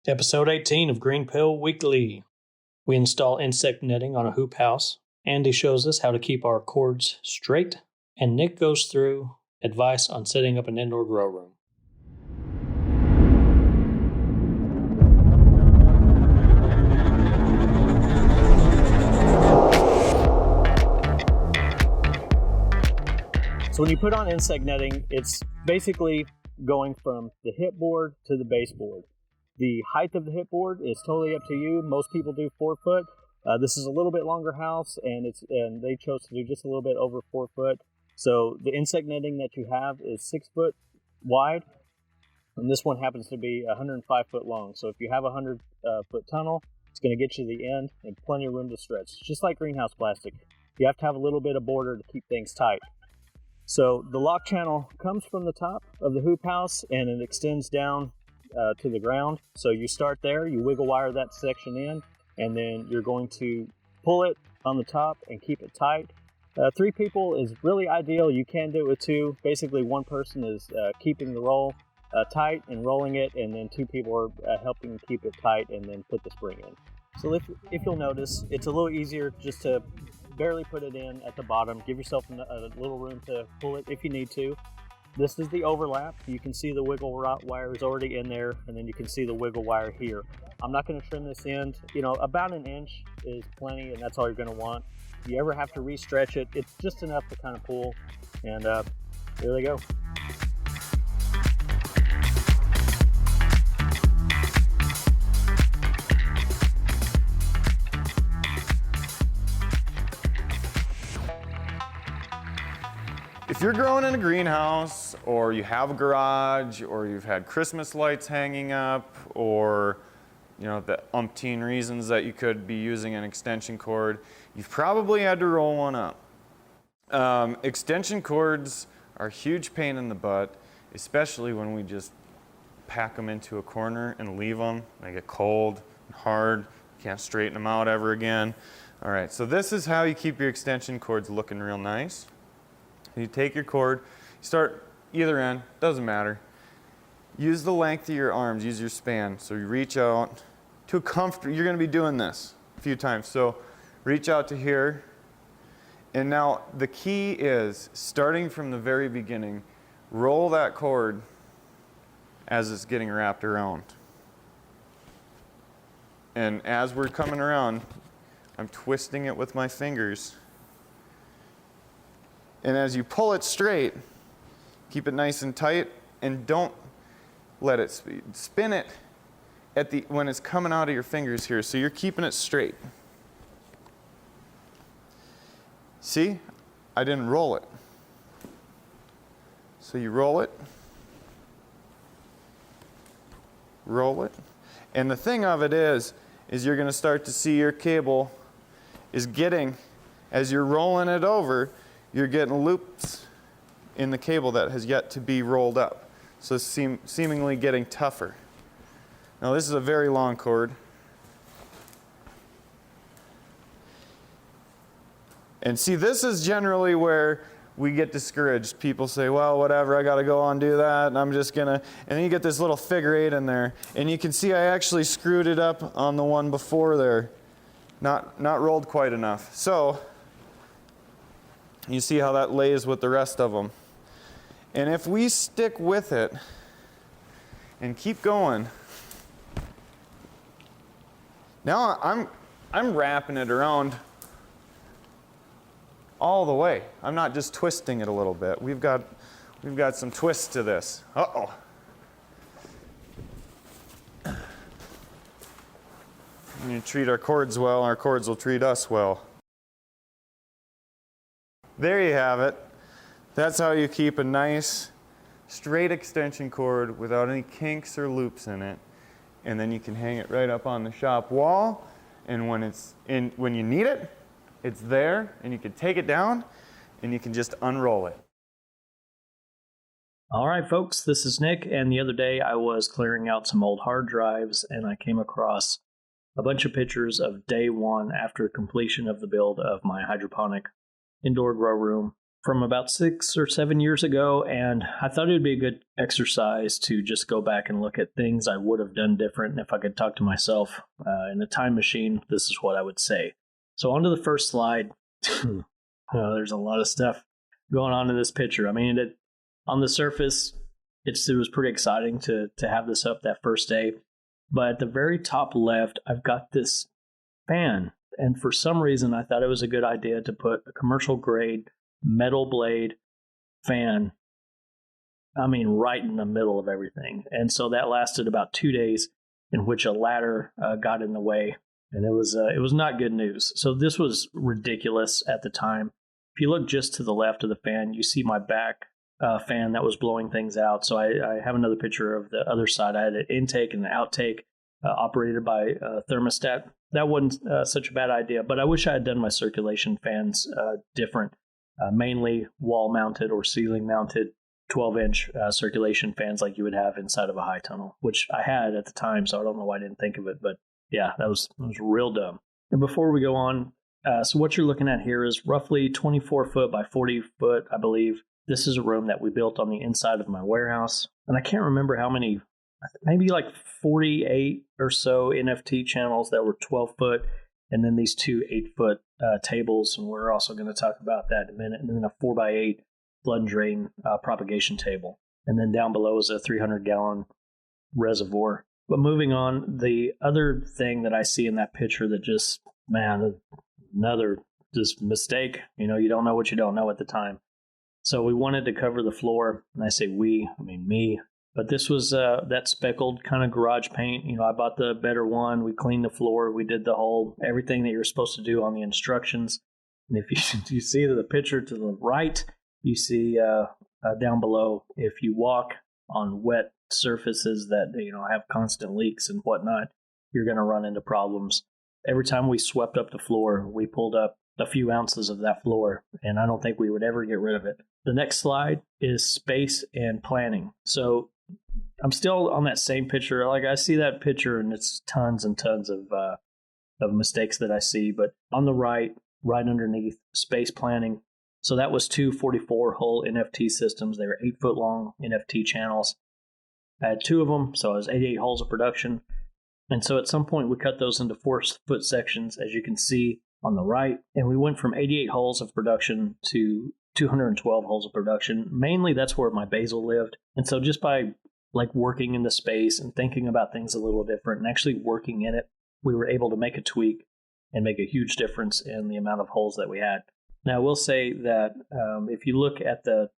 Episode 18 of Green Pill Weekly. We install insect netting on a hoop house. Andy shows us how to keep our cords straight, and Nick goes through advice on setting up an indoor grow room. So when you put on insect netting, it's basically going from the hip board to the baseboard. The height of the hip board is totally up to you. Most people do 4 foot. This is a little bit longer house, and they chose to do just a little bit over 4 foot. So the insect netting that you have is 6 foot wide, and this one happens to be 105 foot long. So if you have a 100 foot tunnel, it's going to get you to the end and plenty of room to stretch. Just like greenhouse plastic, you have to have a little bit of border to keep things tight. So the lock channel comes from the top of the hoop house and it extends down to the ground. So you start there, you wiggle wire that section in, and then you're going to pull it on the top and keep it tight. 3 people is really ideal. You can do it with 2. Basically, one person is keeping the roll tight and rolling it, and then 2 people are helping keep it tight and then put the spring in. So if you'll notice, it's a little easier just to barely put it in at the bottom. Give yourself a little room to pull it if you need to. This is the overlap. You can see the wiggle wire is already in there, and then you can see the wiggle wire here. I'm not going to trim this end. About an inch is plenty, and that's all you're going to want. If you ever have to re-stretch it, it's just enough to kind of pull, and there they go. If you're growing in a greenhouse, or you have a garage, or you've had Christmas lights hanging up, or the umpteen reasons that you could be using an extension cord, you've probably had to roll one up. Extension cords are a huge pain in the butt, especially when we just pack them into a corner and leave them. They get cold and hard. You can't straighten them out ever again. All right, so this is how you keep your extension cords looking real nice. You take your cord, you start either end, doesn't matter. Use the length of your arms, use your span. So you reach out to a comfortable, you're going to be doing this a few times. So reach out to here. And now the key is, starting from the very beginning, roll that cord as it's getting wrapped around. And as we're coming around, I'm twisting it with my fingers. And as you pull it straight, keep it nice and tight, and don't let it spin it when it's coming out of your fingers here. So you're keeping it straight. See, I didn't roll it. So you roll it, and the thing of it is you're going to start to see your cable is getting, as you're rolling it over, you're getting loops in the cable that has yet to be rolled up. So it's seemingly getting tougher. Now this is a very long cord. And see, this is generally where we get discouraged. People say, well, whatever, I got to go on and do that, and I'm just going to... And then you get this little figure 8 in there. And you can see I actually screwed it up on the one before there. Not rolled quite enough. So you see how that lays with the rest of them. And if we stick with it and keep going, now I'm wrapping it around all the way. I'm not just twisting it a little bit. We've got some twists to this. Uh-oh. When you treat our cords well, our cords will treat us well. There you have it. That's how you keep a nice, straight extension cord without any kinks or loops in it. And then you can hang it right up on the shop wall. And when you need it, it's there, and you can take it down, and you can just unroll it. All right, folks, this is Nick, and the other day I was clearing out some old hard drives, and I came across a bunch of pictures of day one after completion of the build of my hydroponic indoor grow room. from about 6 or 7 years ago, and I thought it would be a good exercise to just go back and look at things I would have done different. And if I could talk to myself in a time machine, this is what I would say. So on to the first slide. There's a lot of stuff going on in this picture. I mean, on the surface, it was pretty exciting to have this up that first day. But at the very top left, I've got this fan. And for some reason, I thought it was a good idea to put a commercial grade metal blade fan, right in the middle of everything. And so that lasted about 2 days, in which a ladder got in the way. And it was not good news. So this was ridiculous at the time. If you look just to the left of the fan, you see my back fan that was blowing things out. So I have another picture of the other side. I had an intake and an outtake operated by a thermostat. That wasn't such a bad idea, but I wish I had done my circulation fans different, mainly wall-mounted or ceiling-mounted 12-inch circulation fans like you would have inside of a high tunnel, which I had at the time, so I don't know why I didn't think of it, but yeah, that was real dumb. And before we go on, so what you're looking at here is roughly 24 foot by 40 foot, I believe. This is a room that we built on the inside of my warehouse. And I can't remember how many, maybe like 48 or so NFT channels that were 12 foot. And then these 2 8-foot tables. And we're also going to talk about that in a minute. And then a 4x8 flood and drain propagation table. And then down below is a 300-gallon reservoir. But moving on, the other thing that I see in that picture that just, another just mistake. You don't know what you don't know at the time. So we wanted to cover the floor, and I say we, I mean me. But this was that speckled kind of garage paint. I bought the better one. We cleaned the floor. We did everything that you're supposed to do on the instructions. And if you see the picture to the right, you see down below, if you walk on wet surfaces that have constant leaks and whatnot, you're going to run into problems. Every time we swept up the floor, we pulled up a few ounces of that floor, and I don't think we would ever get rid of it. The next slide is space and planning. So I'm still on that same picture. Like, I see that picture, and it's tons and tons of mistakes that I see. But on the right underneath, space planning. So that was 2 44-hole NFT systems. They were 8-foot long NFT channels. I had 2 of them, so it was 88 holes of production. And so at some point, we cut those into 4-foot sections, as you can see on the right. And we went from 88 holes of production to 212 holes of production. Mainly, that's where my basil lived. And so just by working in the space and thinking about things a little different and actually working in it, we were able to make a tweak and make a huge difference in the amount of holes that we had. Now, I will say that if you look at the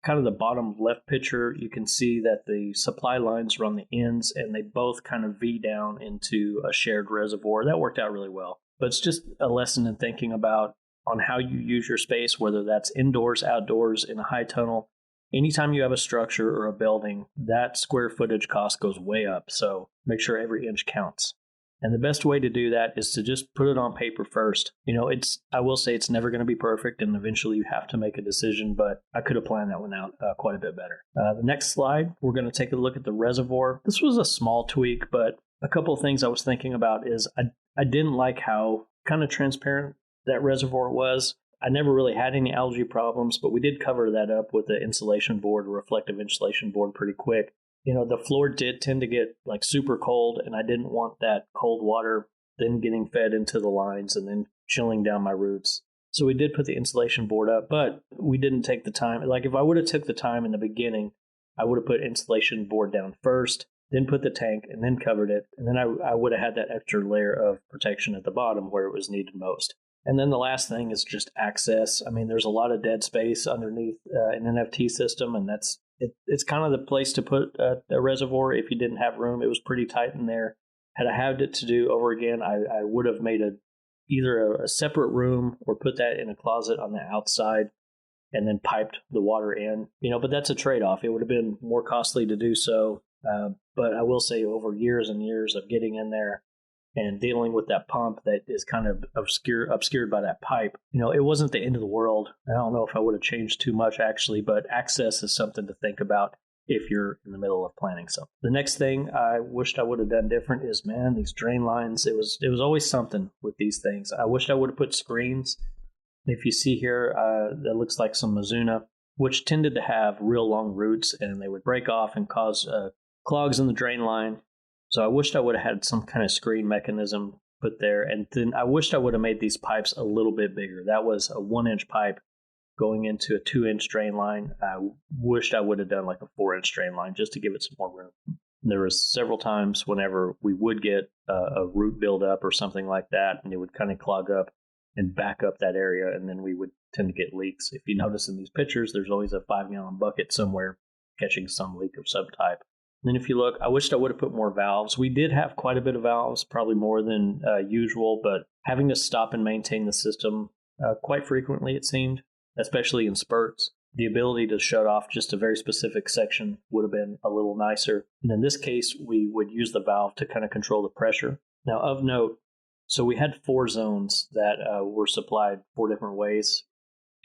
kind of the bottom left picture, you can see that the supply lines are on the ends and they both kind of V down into a shared reservoir. That worked out really well. But it's just a lesson in thinking about on how you use your space, whether that's indoors, outdoors, in a high tunnel. Anytime you have a structure or a building, that square footage cost goes way up. So make sure every inch counts. And the best way to do that is to just put it on paper first. I will say it's never going to be perfect, and eventually you have to make a decision, but I could have planned that one out quite a bit better. The next slide, we're going to take a look at the reservoir. This was a small tweak, but a couple of things I was thinking about is I didn't like how kind of transparent that reservoir was. I never really had any algae problems, but we did cover that up with the insulation board, a reflective insulation board, pretty quick. The floor did tend to get super cold, and I didn't want that cold water then getting fed into the lines and then chilling down my roots. So we did put the insulation board up, but we didn't take the time. If I would have took the time in the beginning, I would have put insulation board down first, then put the tank, and then covered it. And then I would have had that extra layer of protection at the bottom where it was needed most. And then the last thing is just access. There's a lot of dead space underneath an NFT system, and it's kind of the place to put a reservoir if you didn't have room. It was pretty tight in there. Had I had it to do over again, I would have made either a separate room or put that in a closet on the outside and then piped the water in. But that's a trade-off. It would have been more costly to do so. But I will say over years and years of getting in there and dealing with that pump that is kind of obscured by that pipe, it wasn't the end of the world. I don't know if I would have changed too much actually, but access is something to think about if you're in the middle of planning something. The next thing I wished I would have done different is, these drain lines. It was always something with these things. I wished I would have put screens If you see here, that looks like some Mizuna, which tended to have real long roots, and they would break off and cause clogs in the drain line. So I wished I would have had some kind of screen mechanism put there, and then I wished I would have made these pipes a little bit bigger. That was a 1-inch pipe going into a 2-inch drain line. I wished I would have done like a 4-inch drain line just to give it some more room. There was several times whenever we would get a root buildup or something like that, and it would kind of clog up and back up that area, and then we would tend to get leaks. If you notice in these pictures, there's always a 5-gallon bucket somewhere catching some leak of some type. And then if you look, I wished I would have put more valves. We did have quite a bit of valves, probably more than usual, but having to stop and maintain the system quite frequently, it seemed, especially in spurts. The ability to shut off just a very specific section would have been a little nicer. And in this case, we would use the valve to kind of control the pressure. Now, of note, so we had 4 zones that were supplied 4 different ways,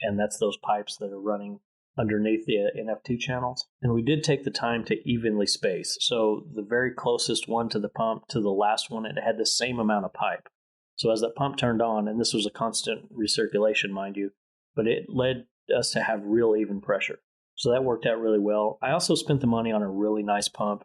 and that's those pipes that are running underneath the NFT channels. And we did take the time to evenly space. So the very closest one to the pump to the last one, it had the same amount of pipe. So as that pump turned on, and this was a constant recirculation, mind you, but it led us to have real even pressure. So that worked out really well. I also spent the money on a really nice pump,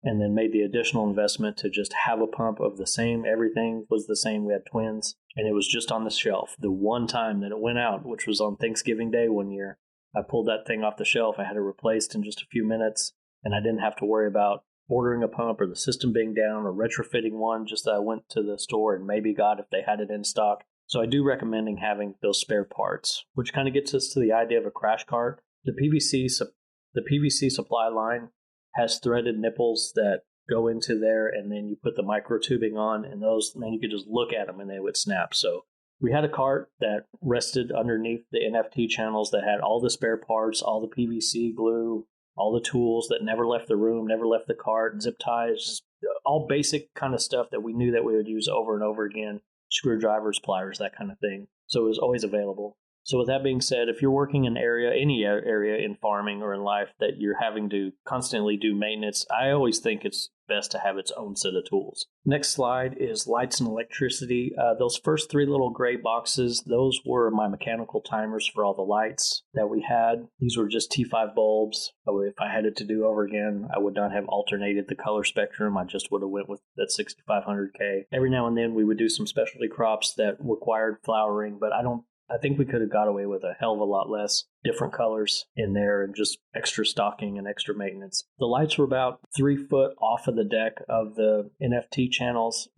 and then made the additional investment to just have a pump of the same. Everything was the same. We had twins, and it was just on the shelf. The one time that it went out, which was on Thanksgiving Day one year, I pulled that thing off the shelf. I had it replaced in just a few minutes, and I didn't have to worry about ordering a pump or the system being down or retrofitting one. Just that I went to the store and maybe got if they had it in stock. So I do recommend having those spare parts, which kind of gets us to the idea of a crash cart. The PVC supply line has threaded nipples that go into there, and then you put the micro tubing on, and those, man, you could just look at them and they would snap. So we had a cart that rested underneath the NFT channels that had all the spare parts, all the PVC glue, all the tools that never left the room, never left the cart, zip ties, all basic kind of stuff that we knew that we would use over and over again, screwdrivers, pliers, that kind of thing. So it was always available. So with that being said, if you're working in any area in farming or in life that you're having to constantly do maintenance, I always think it's best to have its own set of tools. Next slide is lights and electricity. Those first 3 little gray boxes, those were my mechanical timers for all the lights that we had. These were just T5 bulbs. If I had it to do over again, I would not have alternated the color spectrum. I just would have went with that 6500K. Every now and then we would do some specialty crops that required flowering, but I think we could have got away with a hell of a lot less different colors in there and just extra stocking and extra maintenance. The lights were about 3 foot off of the deck of the NFT channels.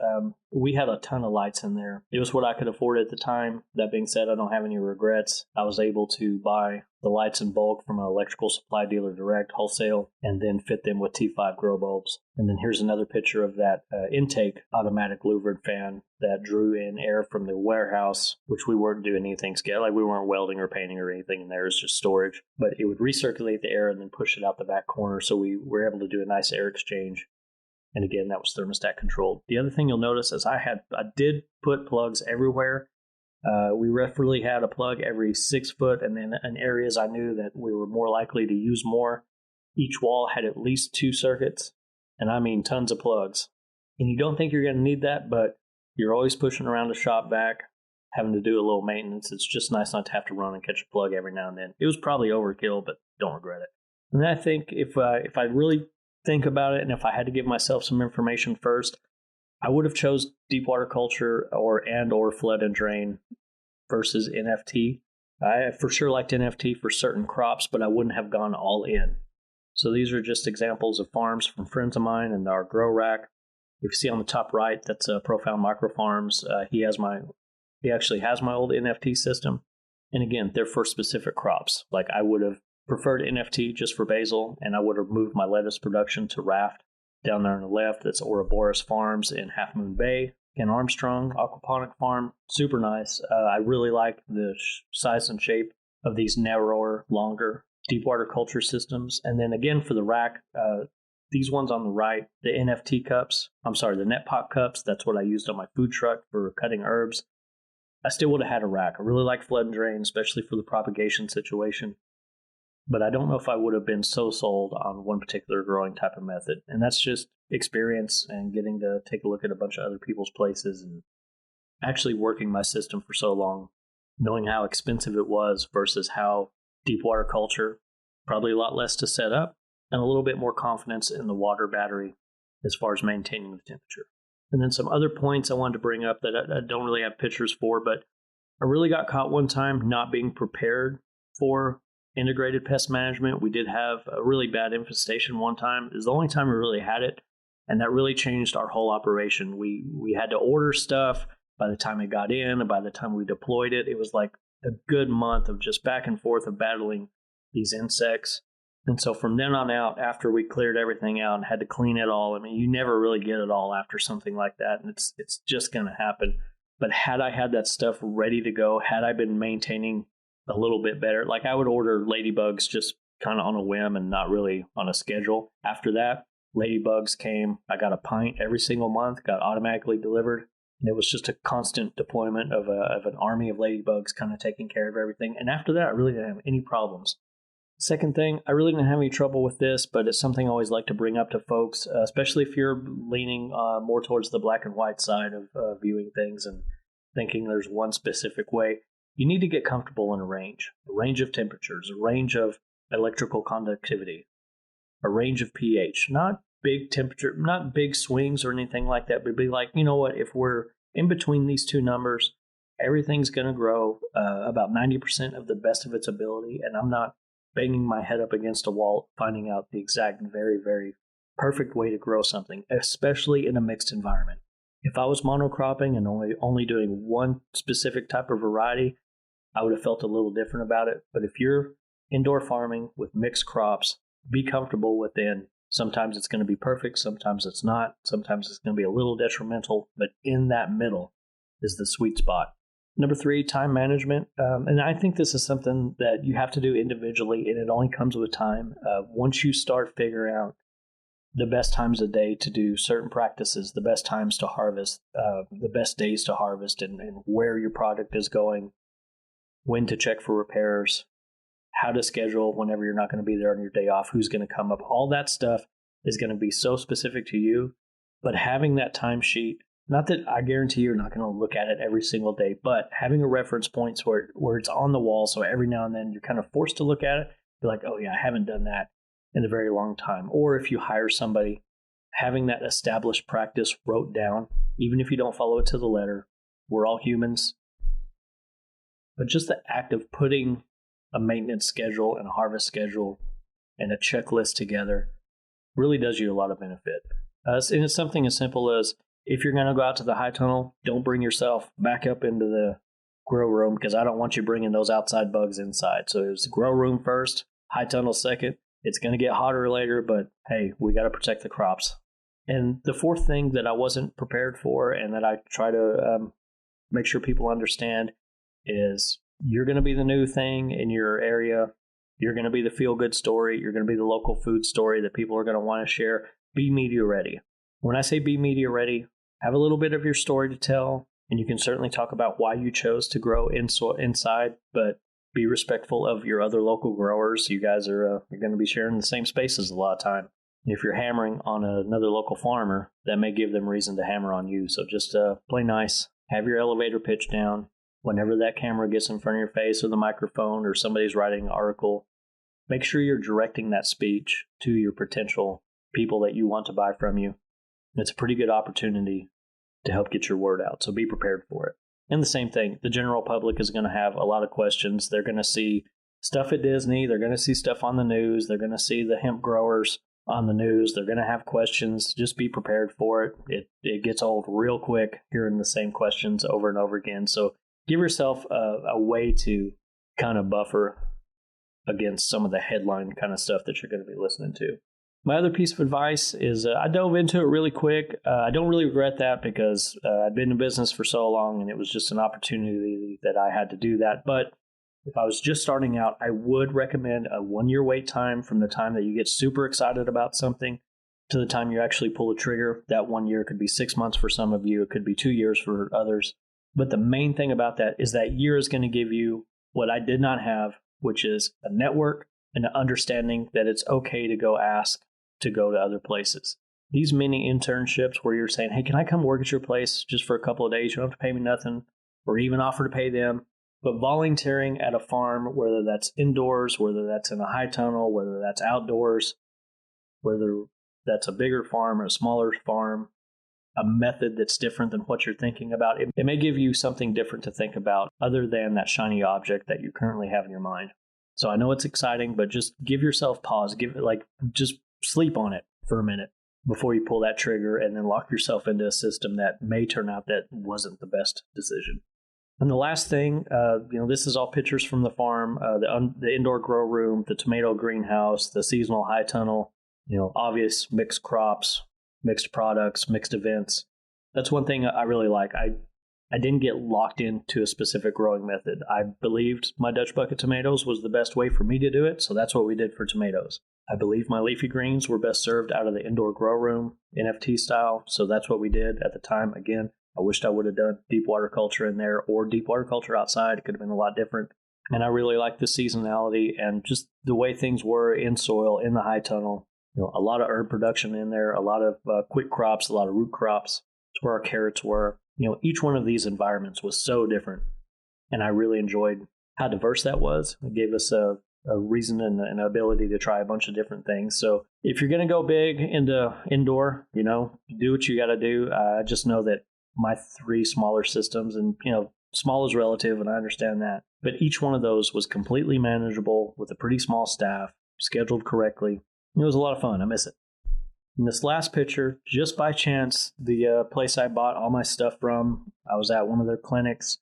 We had a ton of lights in there. It was what I could afford at the time. That being said, I don't have any regrets. I was able to buy the lights in bulk from an electrical supply dealer direct, wholesale, and then fit them with T5 grow bulbs. And then here's another picture of that intake automatic louvered fan that drew in air from the warehouse, which we weren't doing anything scale. Like we weren't welding or painting or anything in there. It was just storage. But it would recirculate the air and then push it out the back corner. So we were able to do a nice air exchange. And again, that was thermostat controlled. The other thing you'll notice is I did put plugs everywhere. We roughly had a plug every 6 foot, and then in areas I knew that we were more likely to use more, each wall had at least 2 circuits, and I mean tons of plugs. And you don't think you're going to need that, but you're always pushing around the shop vac, having to do a little maintenance. It's just nice not to have to run and catch a plug every now and then. It was probably overkill, but don't regret it. And then I think if I really think about it, and if I had to give myself some information first, I would have chose deep water culture or flood and drain versus NFT. I for sure liked NFT for certain crops, but I wouldn't have gone all in. So these are just examples of farms from friends of mine and our grow rack. If you see on the top right, that's Profound Micro Farms. He actually has my old NFT system. And again, they're for specific crops. Like I would have preferred NFT just for basil, and I would have moved my lettuce production to Raft. Down there on the left, that's Ouroboros Farms in Half Moon Bay. Ken Armstrong Aquaponic Farm, super nice. I really like the size and shape of these narrower, longer, deep water culture systems. And then again for the rack, these ones on the right, the the net pot cups, that's what I used on my food truck for cutting herbs. I still would have had a rack. I really like flood and drain, especially for the propagation situation. But I don't know if I would have been so sold on one particular growing type of method. And that's just experience and getting to take a look at a bunch of other people's places and actually working my system for so long. knowing how expensive it was versus how deep water culture, probably a lot less to set up, and a little bit more confidence in the water battery as far as maintaining the temperature. And then some other points I wanted to bring up that I don't really have pictures for, but I really got caught one time not being prepared for integrated pest management. We did have a really bad infestation one time. It was the only time we really had it, and that really changed our whole operation. We had to order stuff. By the time it got in and by the time we deployed it, it was like a good month of just back and forth of battling these insects. And so from then on out, after we cleared everything out and had to clean it all, I mean, you never really get it all after something like that, and it's just going to happen. But had I had that stuff ready to go, had I been maintaining a little bit better, like I would order ladybugs just kind of on a whim and not really on a schedule. After that, ladybugs came. I got a pint every single month, got automatically delivered. And it was just a constant deployment of an army of ladybugs kind of taking care of everything. And after that, I really didn't have any problems. Second thing, I really didn't have any trouble with this, but it's something I always like to bring up to folks, especially if you're leaning more towards the black and white side of viewing things and thinking there's one specific way. You need to get comfortable in a range of temperatures, a range of electrical conductivity, a range of pH, not big temperature, not big swings or anything like that, but be like, you know what, if we're in between these two numbers, everything's going to grow about 90% of the best of its ability, and I'm not banging my head up against a wall, finding out the exact very, very perfect way to grow something, especially in a mixed environment. If I was monocropping and only doing one specific type of variety, I would have felt a little different about it. But if you're indoor farming with mixed crops, be comfortable within. Sometimes it's going to be perfect, sometimes it's not, sometimes it's going to be a little detrimental, but in that middle is the sweet spot. Number 3, time management. And I think this is something that you have to do individually, and it only comes with time. Once you start figuring out the best times of day to do certain practices, the best times to harvest, the best days to harvest, and where your product is going, when to check for repairs, how to schedule whenever you're not going to be there on your day off, who's going to come up, all that stuff is going to be so specific to you. But having that timesheet, not that I guarantee you're not going to look at it every single day, but having a reference point where it's on the wall, so every now and then you're kind of forced to look at it, you're like, oh yeah, I haven't done that in a very long time. Or if you hire somebody, having that established practice wrote down, even if you don't follow it to the letter, we're all humans. But just the act of putting a maintenance schedule and a harvest schedule and a checklist together really does you a lot of benefit. And it's something as simple as, if you're going to go out to the high tunnel, don't bring yourself back up into the grow room, because I don't want you bringing those outside bugs inside. So it was grow room first, high tunnel second. It's going to get hotter later, but hey, we got to protect the crops. And the fourth thing that I wasn't prepared for, and that I try to make sure people understand, is you're going to be the new thing in your area. You're going to be the feel-good story. You're going to be the local food story that people are going to want to share. Be media ready. When I say be media ready, have a little bit of your story to tell, and you can certainly talk about why you chose to grow inside, but be respectful of your other local growers. You guys are going to be sharing the same spaces a lot of time. If you're hammering on another local farmer, that may give them reason to hammer on you. So just play nice. Have your elevator pitch down. Whenever that camera gets in front of your face or the microphone or somebody's writing an article, make sure you're directing that speech to your potential people that you want to buy from you. It's a pretty good opportunity to help get your word out, so be prepared for it. And the same thing, the general public is going to have a lot of questions. They're going to see stuff at Disney. They're going to see stuff on the news. They're going to see the hemp growers on the news. They're going to have questions. Just be prepared for it. It gets old real quick hearing the same questions over and over again. So give yourself a way to kind of buffer against some of the headline kind of stuff that you're going to be listening to. My other piece of advice is I dove into it really quick. I don't really regret that, because I'd been in business for so long and it was just an opportunity that I had to do that. But if I was just starting out, I would recommend a 1-year wait time from the time that you get super excited about something to the time you actually pull the trigger. That 1 year could be 6 months for some of you. It could be 2 years for others. But the main thing about that is that year is going to give you what I did not have, which is a network and an understanding that it's okay to go ask to go to other places. These mini internships where you're saying, hey, can I come work at your place just for a couple of days? You don't have to pay me nothing, or even offer to pay them. But volunteering at a farm, whether that's indoors, whether that's in a high tunnel, whether that's outdoors, whether that's a bigger farm or a smaller farm, a method that's different than what you're thinking about, it may give you something different to think about other than that shiny object that you currently have in your mind. So I know it's exciting, but just give yourself pause. Just sleep on it for a minute before you pull that trigger, and then lock yourself into a system that may turn out that wasn't the best decision. And the last thing, this is all pictures from the farm, the indoor grow room, the tomato greenhouse, the seasonal high tunnel, obvious mixed crops, mixed products, mixed events. That's one thing I really like. I didn't get locked into a specific growing method. I believed my Dutch bucket tomatoes was the best way for me to do it, so that's what we did for tomatoes. I believe my leafy greens were best served out of the indoor grow room, NFT style, so that's what we did at the time. Again, I wished I would have done deep water culture in there or deep water culture outside. It could have been a lot different. And I really like the seasonality and just the way things were in soil, in the high tunnel. A lot of herb production in there, a lot of quick crops, a lot of root crops. That's where our carrots were. Each one of these environments was so different. And I really enjoyed how diverse that was. It gave us a reason and an ability to try a bunch of different things. So if you're going to go big into indoor, do what you got to do. I just know that my 3 smaller systems, and small is relative, and I understand that, but each one of those was completely manageable with a pretty small staff, scheduled correctly. It was a lot of fun. I miss it. In this last picture, just by chance, the place I bought all my stuff from, I was at one of their clinics,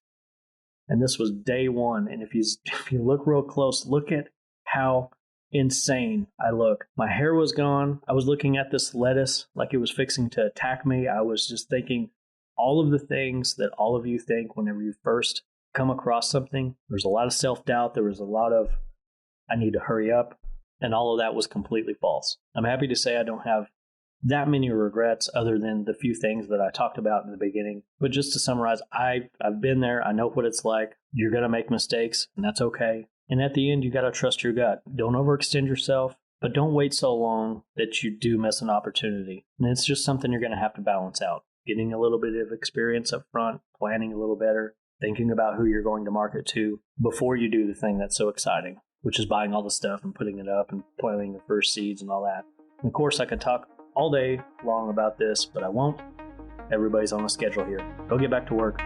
and this was day 1. And if you look real close, look at how insane I look. My hair was gone. I was looking at this lettuce like it was fixing to attack me. I was just thinking all of the things that all of you think whenever you first come across something. There's a lot of self-doubt. There was a lot of, I need to hurry up. And all of that was completely false. I'm happy to say I don't have that many regrets other than the few things that I talked about in the beginning. But just to summarize, I've been there. I know what it's like. You're going to make mistakes, and that's okay. And at the end, you got to trust your gut. Don't overextend yourself, but don't wait so long that you do miss an opportunity. And it's just something you're going to have to balance out. Getting a little bit of experience up front, planning a little better, thinking about who you're going to market to before you do the thing that's so exciting, which is buying all the stuff and putting it up and planting the first seeds and all that. And of course, I could talk all day long about this, but I won't. Everybody's on a schedule here. Go get back to work.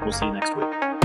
We'll see you next week.